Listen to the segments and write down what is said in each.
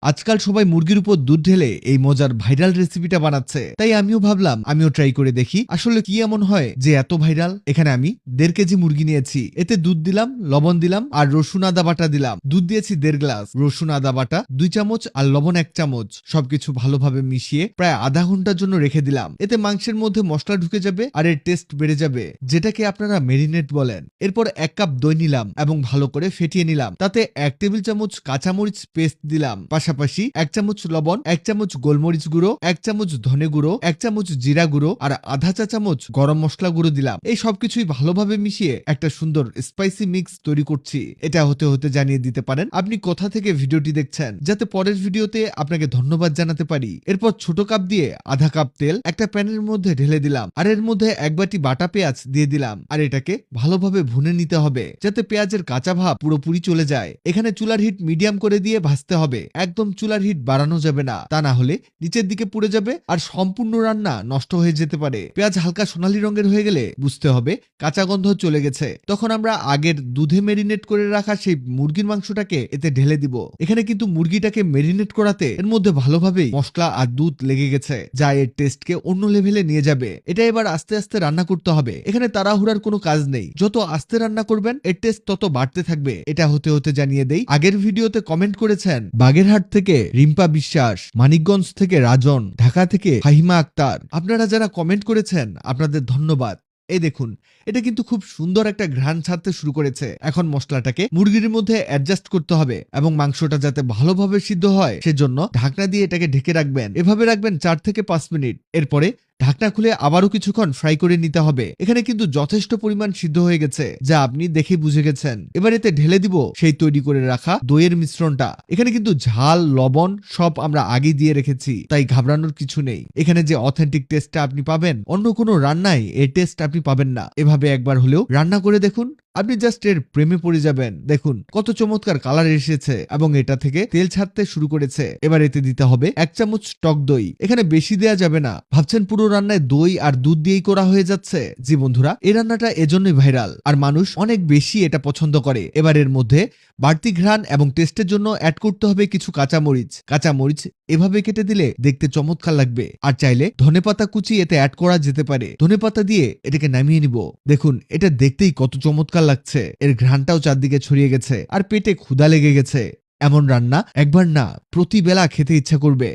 আজকাল সবাই মুরগির উপর দুধ ঢেলে এই মজার ভাইরাল রেসিপিটা বানাচ্ছে, তাই আমিও ভাবলাম আমিও ট্রাই করে দেখি আসলে কি এমন হয় যে এত ভাইরাল। এখানে আমি 1.5 কেজি মুরগি নিয়েছি, এতে দুধ দিলাম, লবণ দিলাম আর রসুন আদা বাটা দিলাম। দুধ দিয়েছি 1.5 গ্লাস, রসুন আদা বাটা 2 চামচ আর লবণ 1 চামচ। সবকিছু ভালোভাবে মিশিয়ে প্রায় আধা ঘন্টার জন্য রেখে দিলাম। এতে মাংসের মধ্যে মশলা ঢুকে যাবে আর এর টেস্ট বেড়ে যাবে, যেটাকে আপনারা মেরিনেট বলেন। এরপর 1 কাপ দই নিলাম এবং ভালো করে ফেটিয়ে নিলাম। তাতে 1 টেবিল চামচ কাঁচামরিচ পেস্ট দিলাম, পাশাপাশি 1 চামচ লবণ, 1 চামচ গোলমরিচ গুঁড়ো, 1 চামচ ধনে গুঁড়ো, 1 চামচ জিরা গুঁড়ো আর আধা চা চামচ গরম মশলা গুঁড়ো দিলাম। এই সবকিছুই ভালোভাবে মিশিয়ে একটা সুন্দর স্পাইসি মিক্স তৈরি করছি। এটা হতে হতে জানিয়ে দিতে পারেন আপনি কোথা থেকে ভিডিওটি দেখছেন, যাতে পরের ভিডিওতে আপনাকে ধন্যবাদ জানাতে পারি। এরপর ছোট কাপ দিয়ে আধা কাপ তেল একটা প্যানের মধ্যে ঢেলে দিলাম আর এর মধ্যে 1 বাটি বাটা পেঁয়াজ দিয়ে দিলাম আর এটাকে ভালোভাবে ভুনে নিতে হবে, যাতে পেঁয়াজের কাঁচা ভাব পুরোপুরি চলে যায়। এখানে চুলার হিট মিডিয়াম করে দিয়ে ভাজতে হবে, একদম চুলার হিট বাড়ানো যাবে না, তা না হলে নিচের দিকে পুড়ে যাবে আর সম্পূর্ণ রান্না নষ্ট হয়ে যেতে পারে। পেঁয়াজ হালকা সোনালী রঙের হয়ে গেলে বুঝতে হবে কাঁচা গন্ধ চলে গেছে। তখন আমরা আগের দুধে মেরিনেট করে রাখা সেই মুরগির মাংসটাকে এতে ঢেলে দিব। এখানে কিন্তু মুরগিটাকে মেরিনেট করাতে এর মধ্যে ভালোভাবেই মশলা আর দুধ লেগে গেছে, যা এর টেস্টকে অন্য লেভেলে নিয়ে যাবে। এটা এবার আস্তে আস্তে রান্না করতে হবে, এখানে তাড়াহুড়ার কোনো কাজ নেই। যত আস্তে রান্না করবেন এর টেস্ট তত বাড়তে থাকবে। এটা হতে হতে জানিয়ে দেই, আগের ভিডিওতে কমেন্ট করেছেন বাগেরহাট থেকে রিম্পা বিশ্বাস, মানিকগঞ্জ থেকে রাজন, ঢাকা থেকে ফাহিমা আক্তার। আপনারা যারা কমেন্ট করেছেন আপনাদের ধন্যবাদ। এই দেখুন, এটা কিন্তু খুব সুন্দর একটা ঘ্রাণ ছাড়তে শুরু করেছে। এখন মশলাটাকে মুরগির মধ্যে অ্যাডজাস্ট করতে হবে এবং মাংসটা যাতে ভালোভাবে সিদ্ধ হয় সেজন্য ঢাকনা দিয়ে এটাকে ঢেকে রাখবেন। এভাবে রাখবেন 4 থেকে 5 মিনিট। এরপরে ঢাকনা খুলে আবারও কিছুক্ষণ ফ্রাই করে নিতে হবে। এখানে কিন্তু যথেষ্ট পরিমাণ সিদ্ধ হয়ে গেছে, যা আপনি দেখে বুঝে গেছেন। এবার এতে ঢেলে দিব সেই তৈরি করে রাখা দইয়ের মিশ্রণটা। এখানে কিন্তু ঝাল, লবণ সব আমরা আগে দিয়ে রেখেছি, তাই ঘাবড়ানোর কিছু নেই। এখানে যে অথেন্টিক টেস্টটা আপনি পাবেন অন্য কোনো রান্নায় এই টেস্ট আপনি পাবেন না। এভাবে একবার হলেও রান্না করে দেখুন, আপনি জাস্ট এর প্রেমে পড়ে যাবেন। দেখুন কত চমৎকার কালার এসেছে এবং এটা থেকে তেল ছাড়তে শুরু করেছে। এবার এতে দিতে হবে 1 চামচ টক দই। এখানে বেশি দেয়া যাবে না। ভাবছেন পুরো রান্নায় দই আর দুধ দিয়েই করা হয়ে যাচ্ছে? জি বন্ধুরা, এই রান্নাটা এজন্যই ভাইরাল আর মানুষ অনেক বেশি এটা পছন্দ করে। এবার এর মধ্যে বাড়তি ঘ্রাণ এবং টেস্টের জন্য অ্যাড করতে হবে কিছু কাঁচামরিচ। কাঁচামরিচ এভাবে কেটে দিলে দেখতে চমৎকার লাগবে। আর চাইলে ধনেপাতা কুচি এতে অ্যাড করা যেতে পারে। ধনেপাতা দিয়ে এটাকে নামিয়ে নিব। দেখুন এটা দেখতেই কত চমৎকার লাগছে, এর ঘ্রাণটাও চারদিকে ছড়িয়ে গেছে আর পেটে ক্ষুধা লেগে গেছে। এমন রান্না একবার না প্রতি বেলা খেতে ইচ্ছা করবে।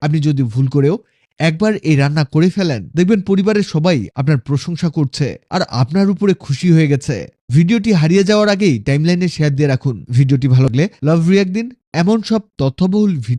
আপনি যদি ভুল করেও একবার এই রান্না করে ফেলেন, দেখবেন পরিবারের সবাই আপনার প্রশংসা করছে আর আপনার উপরে খুশি হয়ে গেছে। ভিডিওটি হারিয়ে যাওয়ার আগেই টাইমলাইনে শেয়ার দিয়ে রাখুন। ভিডিওটি ভালো লাগলে লাভ রিয়াক্ট দিন। এমন সব তথ্যবহুল